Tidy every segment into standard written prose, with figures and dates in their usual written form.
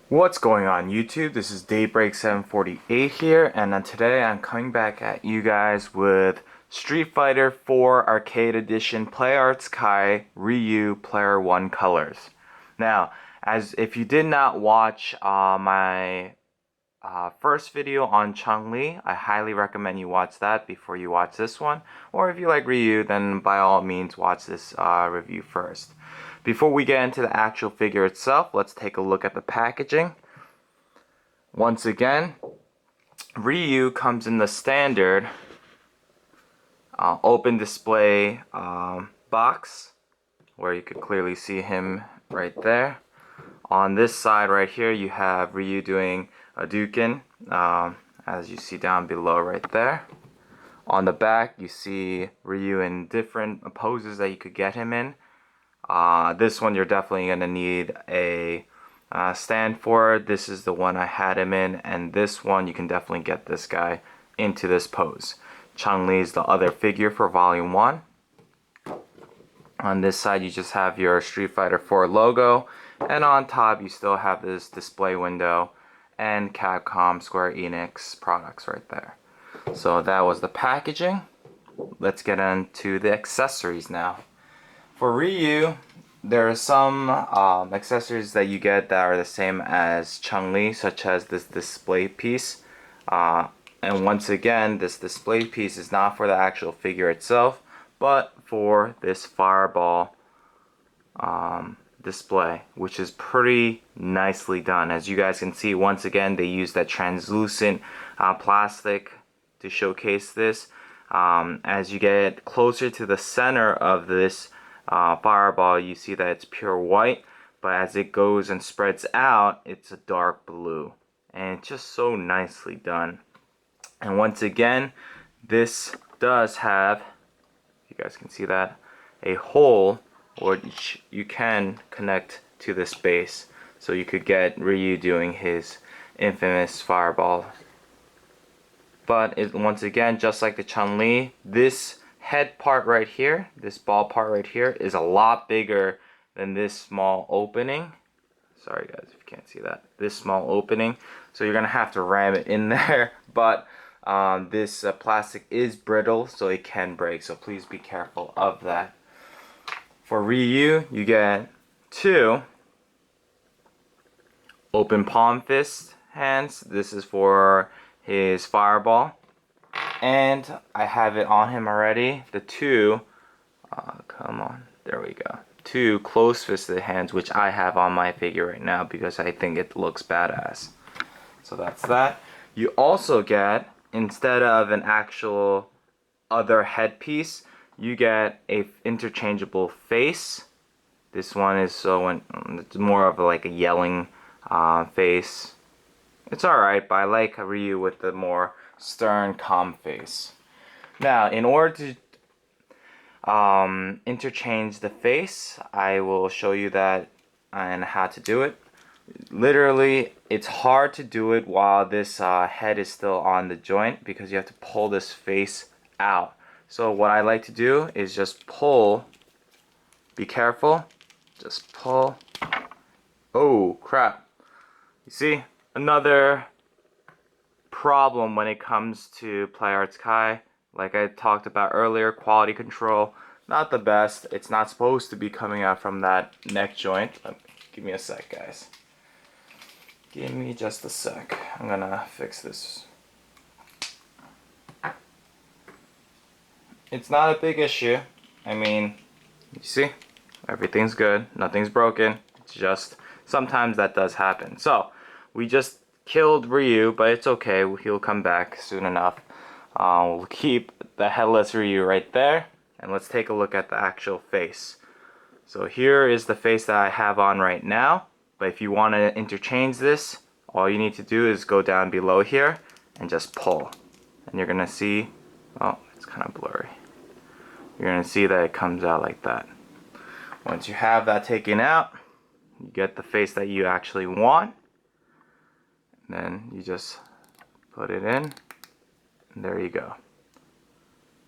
What's going on YouTube? This is Daybreak748 here, and today I'm coming back at you guys with Street Fighter 4 Arcade Edition PlayArts Kai Ryu Player 1 Colors. Now, as if you did not watch my first video on Chun-Li, I highly recommend you watch that before you watch this one. Or if you like Ryu, then by all means watch this review first. Before we get into the actual figure itself, let's take a look at the packaging. Once again, Ryu comes in the standard open display box, where you could clearly see him right there. On this side right here, you have Ryu doing a Duken, as you see down below right there. On the back, you see Ryu in different poses that you could get him in. This one you're definitely going to need a stand for. This is the one I had him in, and this one you can definitely get this guy into this pose. Chun-Li is the other figure for Volume 1. On this side you just have your Street Fighter 4 logo, and on top you still have this display window and Capcom Square Enix products right there. So that was the packaging. Let's get into the accessories now. For Ryu, there are some accessories that you get that are the same as Chun-Li, such as this display piece. And once again, this display piece is not for the actual figure itself, but for this fireball display, which is pretty nicely done. As you guys can see, once again, they use that translucent plastic to showcase this. As you get closer to the center of this fireball, you see that it's pure white, but as it goes and spreads out, it's a dark blue, and it's just so nicely done. And once again, this does have, you guys can see that, a hole which you can connect to this base, so you could get Ryu doing his infamous fireball. But once again, just like the Chun-Li, this head part right here, this ball part right here, is a lot bigger than this small opening. Sorry guys if you can't see that. This small opening. So you're going to have to ram it in there. But this plastic is brittle, so it can break. So please be careful of that. For Ryu, you get two open palm fist hands. This is for his fireball. And I have it on him already. The two, come on, there we go. Two close-fisted hands, which I have on my figure right now because I think it looks badass. So that's that. You also get, instead of an actual other headpiece, you get a interchangeable face. This one is it's more of like a yelling face. It's alright, but I like Ryu with the more stern, calm face. Now, in order to interchange the face, I will show you that and how to do it. Literally, it's hard to do it while this head is still on the joint because you have to pull this face out. So what I like to do is just pull. Be careful. Just pull. Oh, crap. You see? Another problem when it comes to PlayArts Kai. Like I talked about earlier, quality control, not the best. It's not supposed to be coming out from that neck joint. Give me a sec, guys. Give me just a sec. I'm gonna fix this. It's not a big issue. I mean, you see? Everything's good. Nothing's broken. It's just sometimes that does happen. So, we just killed Ryu, but it's okay. He'll come back soon enough. We'll keep the headless Ryu right there. And let's take a look at the actual face. So here is the face that I have on right now. But if you want to interchange this, all you need to do is go down below here and just pull. And you're going to see, oh, it's kind of blurry. You're going to see that it comes out like that. Once you have that taken out, you get the face that you actually want. And then you just put it in, and there you go.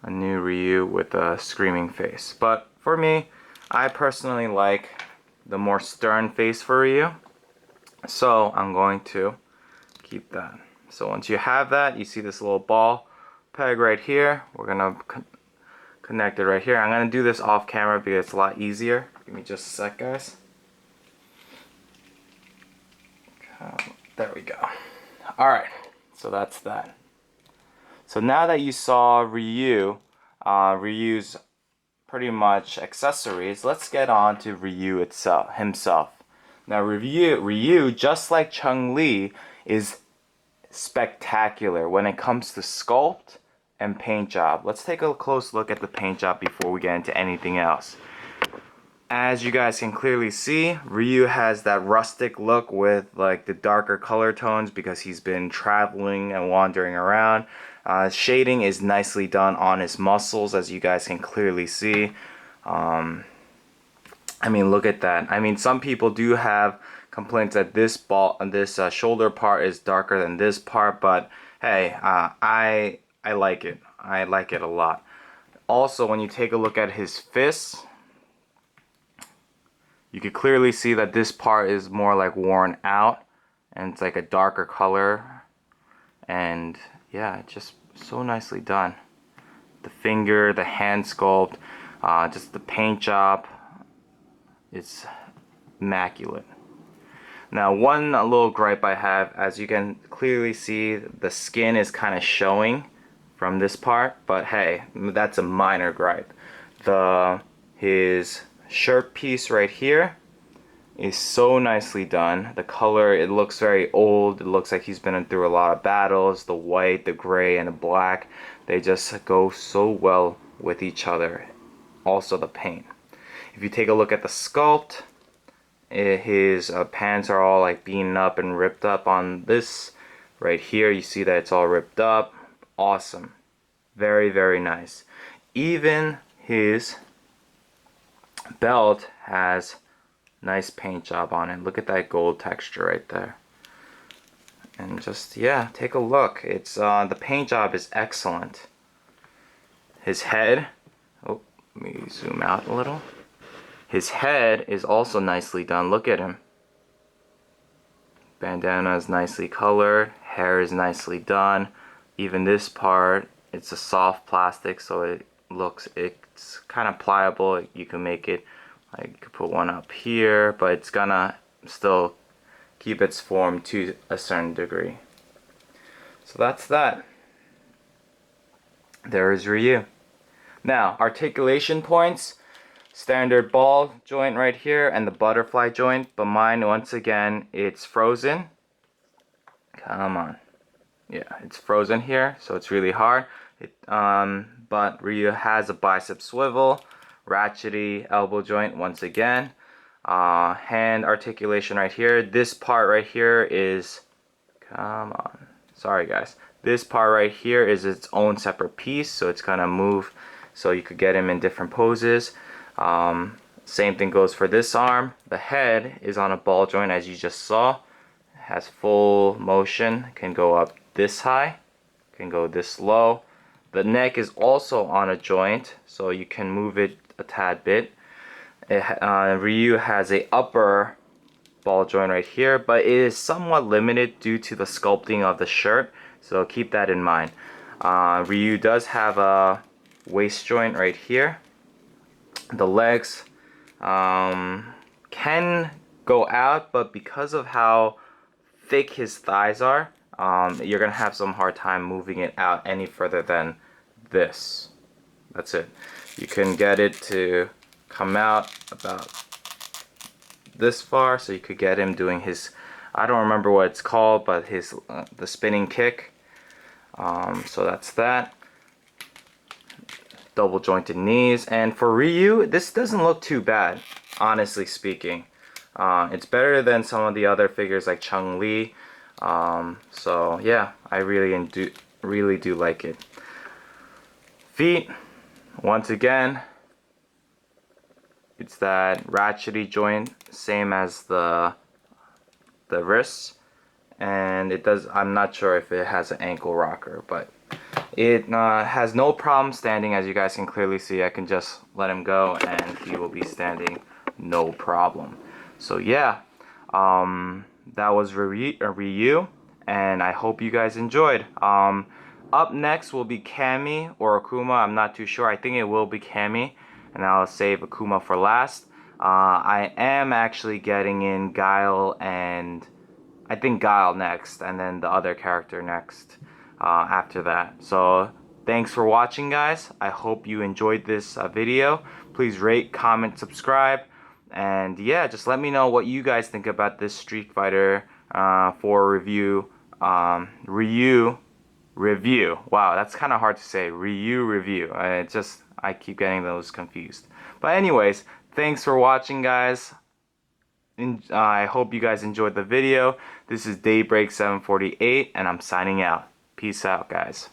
A new Ryu with a screaming face. But for me, I personally like the more stern face for Ryu. So I'm going to keep that. So once you have that, you see this little ball peg right here. We're gonna connect it right here. I'm gonna do this off camera because it's a lot easier. Give me just a sec, guys. There we go. Alright, so that's that. So now that you saw Ryu's pretty much accessories, let's get on to Ryu himself. Now Ryu, just like Chun-Li, is spectacular when it comes to sculpt and paint job. Let's take a close look at the paint job before we get into anything else. As you guys can clearly see, Ryu has that rustic look with like the darker color tones because he's been traveling and wandering around. Shading is nicely done on his muscles, as you guys can clearly see. I mean, look at that. I mean, some people do have complaints that this shoulder part is darker than this part, but hey, I like it. I like it a lot. Also, when you take a look at his fists, you can clearly see that this part is more like worn out and it's like a darker color, and yeah, it's just so nicely done. The finger, the hand sculpt, just the paint job, it's immaculate. Now, one little gripe I have, as you can clearly see, the skin is kind of showing from this part, but hey, that's a minor gripe. His shirt piece right here is so nicely done. The color, it looks very old. It looks like he's been through a lot of battles. The white, the gray, and the black, they just go so well with each other. Also the paint. If you take a look at the sculpt, his pants are all like beaten up and ripped up on this right here. You see that it's all ripped up. Awesome. Very, very nice. Even his belt has nice paint job on it. Look at that gold texture right there. And just, yeah, take a look. It's the paint job is excellent. His head, oh, let me zoom out a little. His head is also nicely done. Look at him. Bandana is nicely colored. Hair is nicely done. Even this part, it's a soft plastic, so it's kind of pliable. You can make it, like, you could put one up here, but it's gonna still keep its form to a certain degree. So that's that. There is Ryu. Now, articulation points. Standard ball joint right here and the butterfly joint, but mine, once again, it's frozen. Come on. Yeah, it's frozen here, so it's really hard. But Ryu has a bicep swivel, ratchety elbow joint once again. Hand articulation right here. This part right here is, come on, sorry guys. This part right here is its own separate piece, so it's gonna move so you could get him in different poses. Same thing goes for this arm. The head is on a ball joint, as you just saw. It has full motion, can go up this high, can go this low. The neck is also on a joint, so you can move it a tad bit. Ryu has a upper ball joint right here, but it is somewhat limited due to the sculpting of the shirt, so keep that in mind. Ryu does have a waist joint right here. The legs can go out, but because of how thick his thighs are, you're gonna have some hard time moving it out any further than this. That's it. You can get it to come out about this far, so you could get him doing his, I don't remember what it's called, but his the spinning kick. So that's that. Double jointed knees, and for Ryu, this doesn't look too bad, honestly speaking. It's better than some of the other figures like Chun-Li. So yeah, I really do like it. Feet, once again, it's that ratchety joint, same as the wrists, and it does. I'm not sure if it has an ankle rocker, but it has no problem standing. As you guys can clearly see, I can just let him go and he will be standing no problem. So yeah, that was Ryu, and I hope you guys enjoyed. Up next will be Cammy or Akuma. I'm not too sure. I think it will be Cammy, and I'll save Akuma for last. I am actually getting in Guile, and I think Guile next, and then the other character next after that. So thanks for watching, guys. I hope you enjoyed this video. Please rate, comment, subscribe, and yeah, just let me know what you guys think about this Street Fighter 4 review. Ryu review. Wow, that's kind of hard to say. Ryu review. I keep getting those confused. But anyways, thanks for watching, guys. I hope you guys enjoyed the video. This is Daybreak 748, and I'm signing out. Peace out, guys.